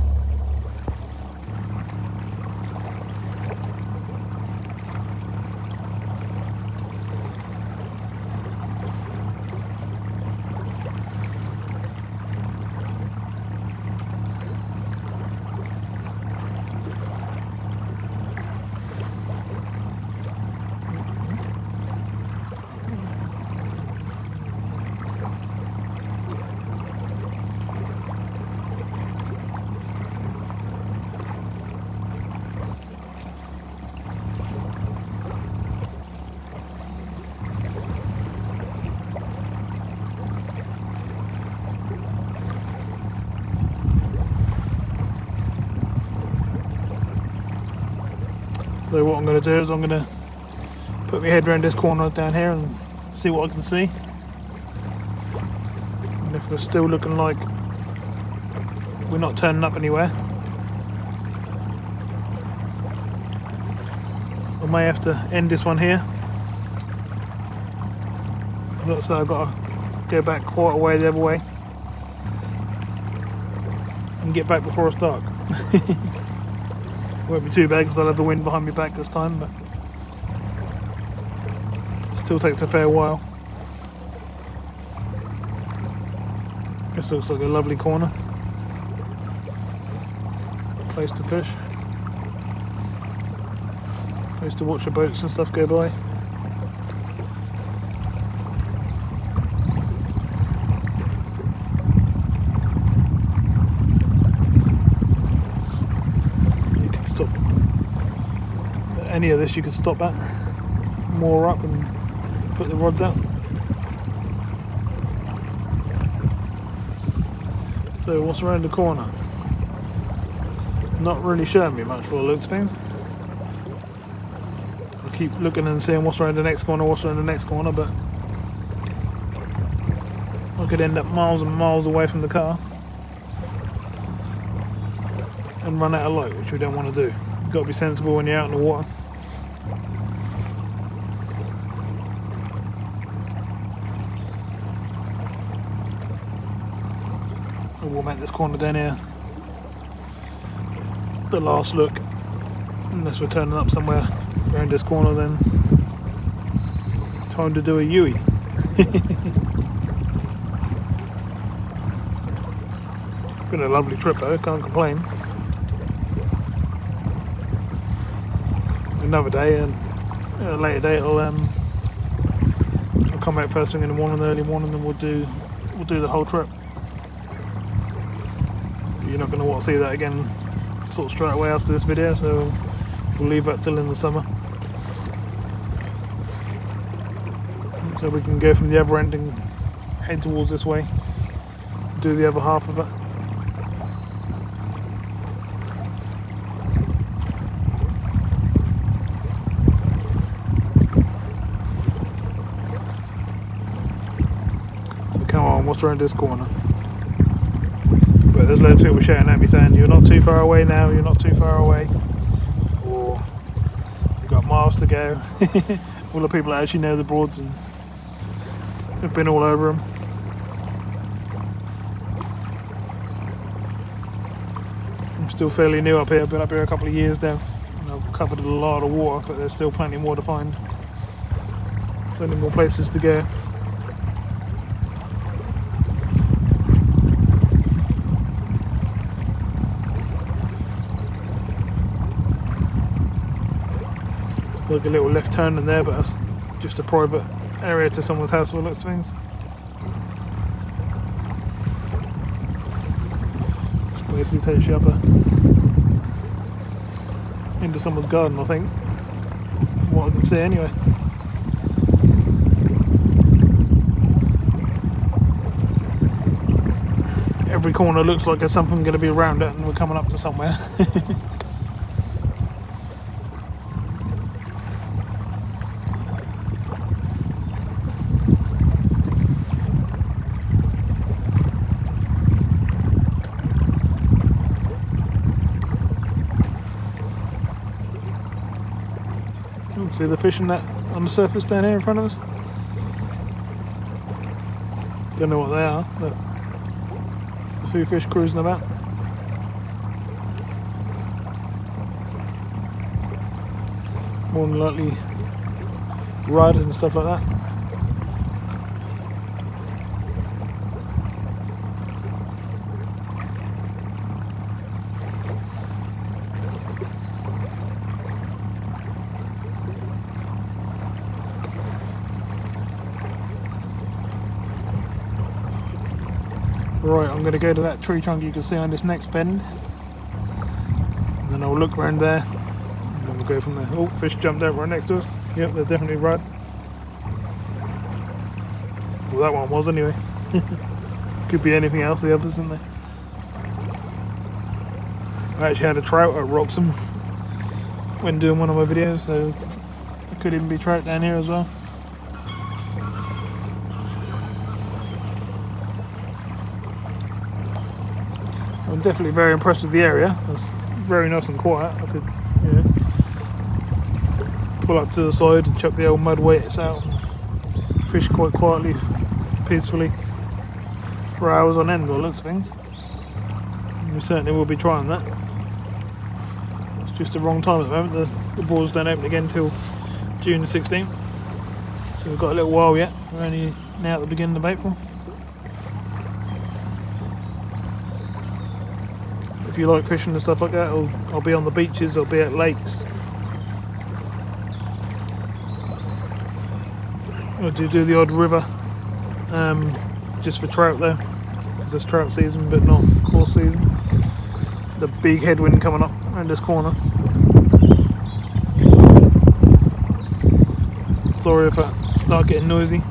So what I'm going to do is I'm going to put my head around this corner down here and see what I can see. And if we're still looking like we're not turning up anywhere, I may have to end this one here. So I've got to go back quite a way the other way and get back before it's dark. Won't be too bad because I'll have the wind behind me back this time, but it still takes a fair while. This looks like a lovely corner. Place to fish. Place to watch the boats and stuff go by. Any of this you can stop at, moor up and put the rods out. So what's around the corner? Not really showing me much for the looks of things. I keep looking and seeing what's around the next corner, but I could end up miles and miles away from the car and run out of light, which we don't want to do. You've got to be sensible when you're out in the water. We'll make this corner down here the last look, unless we're turning up somewhere around this corner. Then time to do a Yui. Been a lovely trip though, can't complain. Another day, and a later day I'll come back first thing in the morning, early morning, and we'll do the whole trip. You're not going to want to see that again sort of straight away after this video, so we'll leave that till in the summer, so we can go from the other end and head towards this way, do the other half of it. So come on, what's around this corner? But there's loads of people shouting at me saying you're not too far away now, you're not too far away, or you've got miles to go. All the people that actually know the Broads and have been all over them. I'm still fairly new up here, I've been up here a couple of years now, and I've covered a lot of water, but there's still plenty more to find, plenty more places to go. like a little left turn in there, but that's just a private area to someone's house for lots of things. Just basically takes you up into someone's garden, I think, from what I can see anyway. Every corner looks like there's something going to be around it and we're coming up to somewhere. See the fish in that on the surface down here in front of us? Don't know what they are, but a few fish cruising about. More than likely rudd and stuff like that. Right, I'm going to go to that tree trunk you can see on this next bend, and then I'll look around there, and then we'll go from there. Oh, fish jumped out right next to us. Yep, they're definitely rudd. Well, that one was anyway. Could be anything else, the others, isn't there? I actually had a trout at Wroxham when doing one of my videos, so it could even be trout down here as well. I'm definitely very impressed with the area. It's very nice and quiet. I could, pull up to the side and chuck the old mud weights out and fish quite quietly, peacefully for hours on end by the looks of things. And we certainly will be trying that. It's just the wrong time at the moment. The borders don't open again until June the 16th. So we've got a little while yet. We're only now at the beginning of April. If you like fishing and stuff like that, I'll be on the beaches, I'll be at lakes. I do the odd river, just for trout though. It's trout season, but not course season. There's a big headwind coming up around this corner. Sorry if I start getting noisy.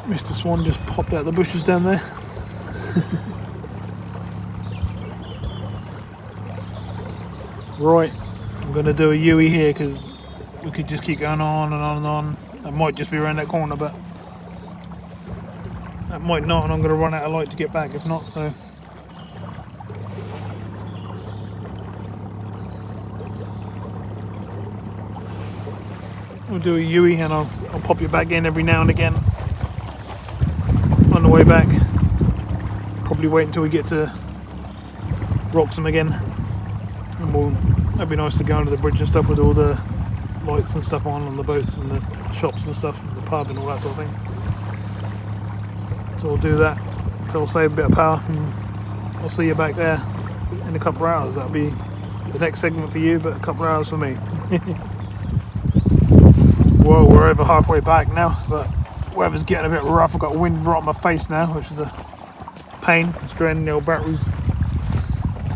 Mr. Swan just popped out the bushes down there. Right, I'm going to do a Yui here because we could just keep going on and on and on. That might just be around that corner, but that might not, and I'm going to run out of light to get back if not, so. We'll do a Yui and I'll pop you back in every now and again on the way back. Probably wait until we get to Wroxham again, and that'd be nice to go under the bridge and stuff with all the lights and stuff on the boats and the shops and stuff and the pub and all that sort of thing. So we'll do that, so I'll save a bit of power and I'll see you back there in a couple of hours. That'll be the next segment for you, but a couple of hours for me. Well, we're over halfway back now, but weather's getting a bit rough. I've got wind right on my face now, which is a pain. It's draining the old batteries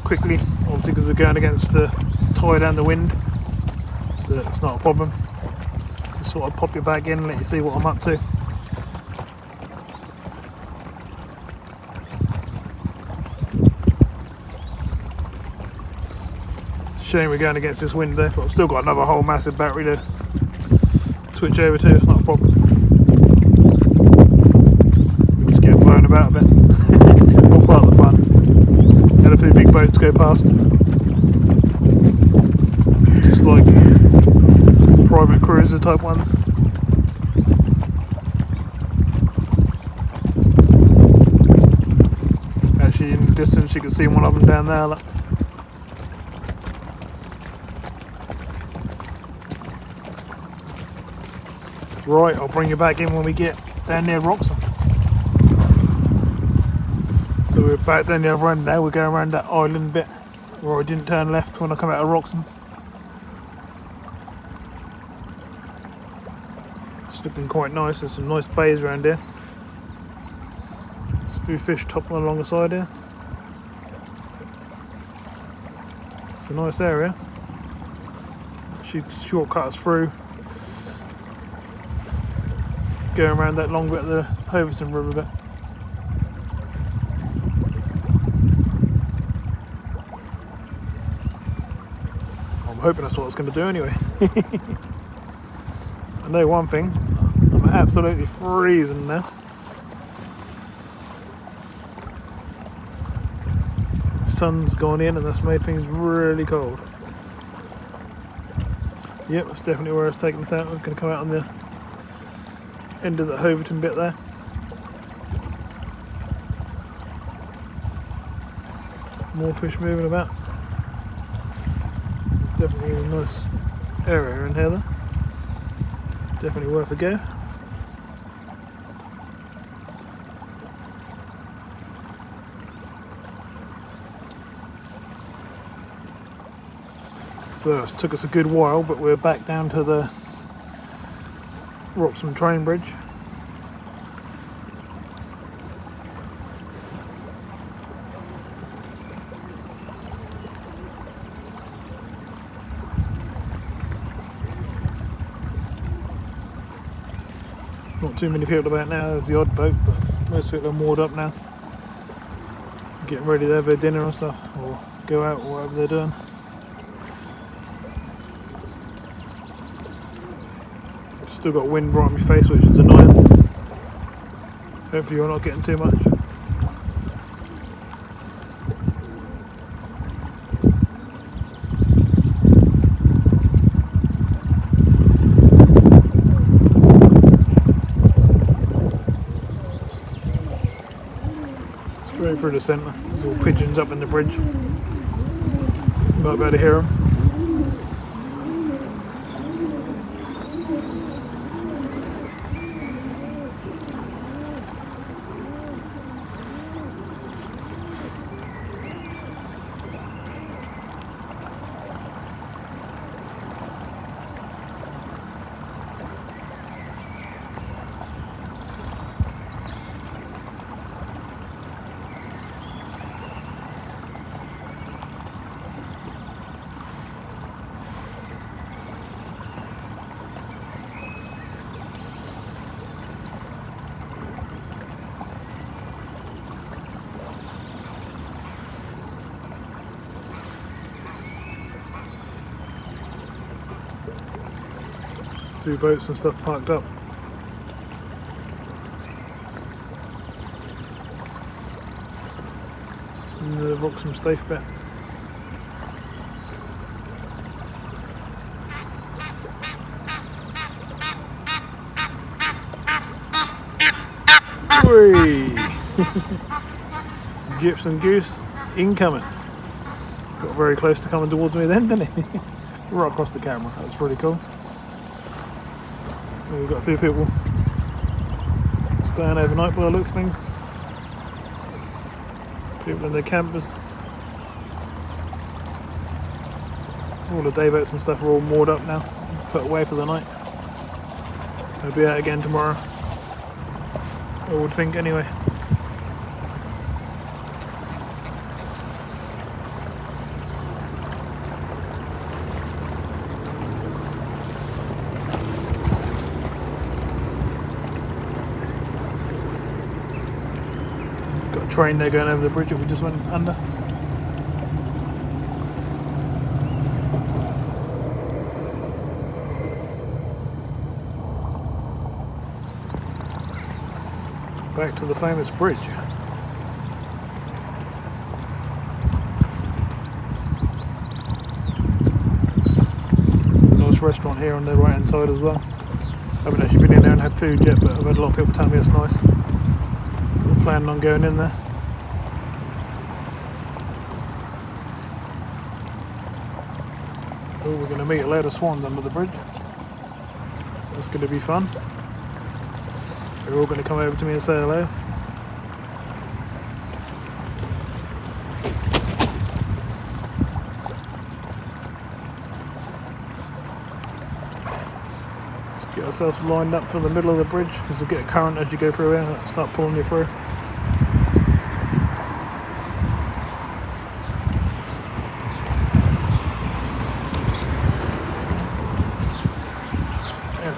quickly, obviously because we're going against the tide and the wind, but it's not a problem. Just sort of pop you back in and let you see what I'm up to. Shame we're going against this wind there, but I've still got another whole massive battery to switch over to. It's not a problem. We're just getting blown about a bit. All part of the fun. Had a few big boats go past, just like private cruiser type ones. distance you can see one of them down there. Look. Right, I'll bring you back in when we get down near Wroxham. So we're back down the other end now. We're going around that island bit where I didn't turn left when I come out of Wroxham. It's looking quite nice. There's some nice bays around here. There's a few fish toppling along the side here. It's a nice area. She shortcut us through, going around that long bit of the Hoveton River bit. I'm hoping that's what I was going to do anyway. I know one thing, I'm absolutely freezing now. The sun's gone in and that's made things really cold. Yep, that's definitely where I was taking us out. We're going to come out on the end of the Hoveton bit there. More fish moving about. Definitely a nice area in here though. Definitely worth a go. So it took us a good while, but we're back down to the Wroxham train bridge. Not too many people about now. There's the odd boat, but most people are moored up now, getting ready to have their dinner and stuff, or go out or whatever they're doing. Still got wind right on my face, which is annoying. Hopefully you're not getting too much. Straight through the centre. There's all pigeons up in the bridge. You might be able to hear them. A few boats and stuff parked up. In the Wroxham Staith bit. Whee! Gypsum goose incoming. Got very close to coming towards me then, didn't he? Right across the camera. That was pretty cool. We've got a few people staying overnight by the looks of things. People in their campers. All the day boats and stuff are all moored up now, put away for the night. They'll be out again tomorrow, I would think anyway. Train there going over the bridge that we just went under. Back to the famous bridge. Nice restaurant here on the right hand side as well. I haven't actually been in there and had food yet, but I've had a lot of people tell me it's nice. We're planning on going in there. Oh, we're going to meet a load of swans under the bridge. That's going to be fun. They're all going to come over to me and say hello. Let's get ourselves lined up for the middle of the bridge, because you'll get a current as you go through here. It'll start pulling you through.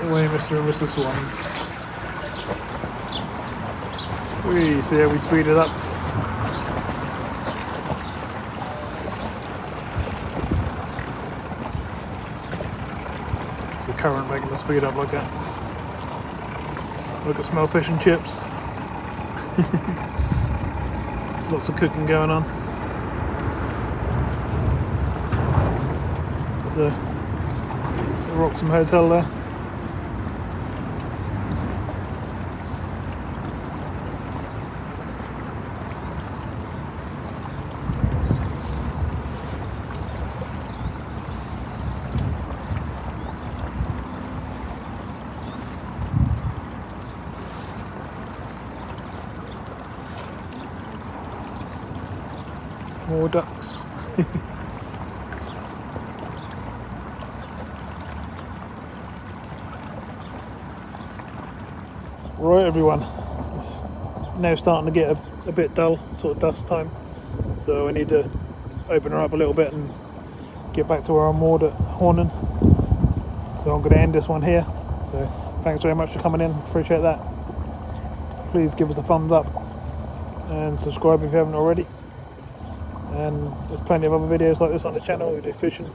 Anyway, Mr. and Mrs. Swans. We see how we speed it up. It's the current making the speed up like that. Look, I smell fish and chips. There's lots of cooking going on. The Wroxham Hotel there. More ducks. Right, everyone, it's now starting to get a bit dull, sort of dusk time, so I need to open her up a little bit and get back to where I'm moored at Horning. So I'm going to end this one here. So thanks very much for coming in, appreciate that. Please give us a thumbs up and subscribe if you haven't already. And there's plenty of other videos like this on the channel. We do fishing,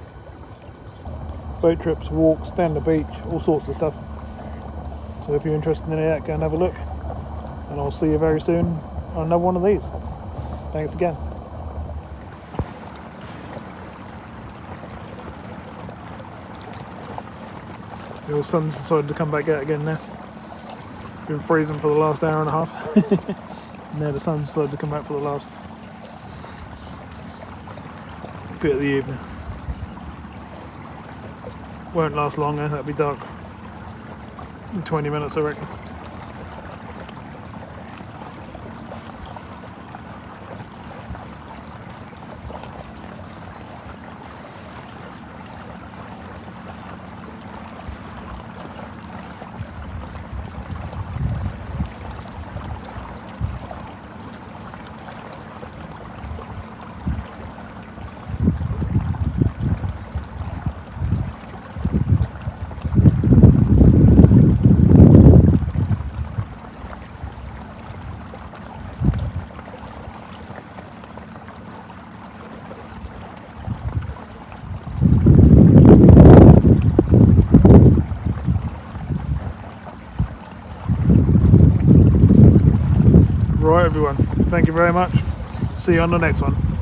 boat trips, walks, down the beach, all sorts of stuff. So if you're interested in any of that, go and have a look. And I'll see you very soon on another one of these. Thanks again. The old sun's decided to come back out again now. Been freezing for the last hour and a half. Now the sun's decided to come out for the last bit of the evening. Won't last long, that'll be dark in 20 minutes, I reckon. Right, everyone, thank you very much. See you on the next one.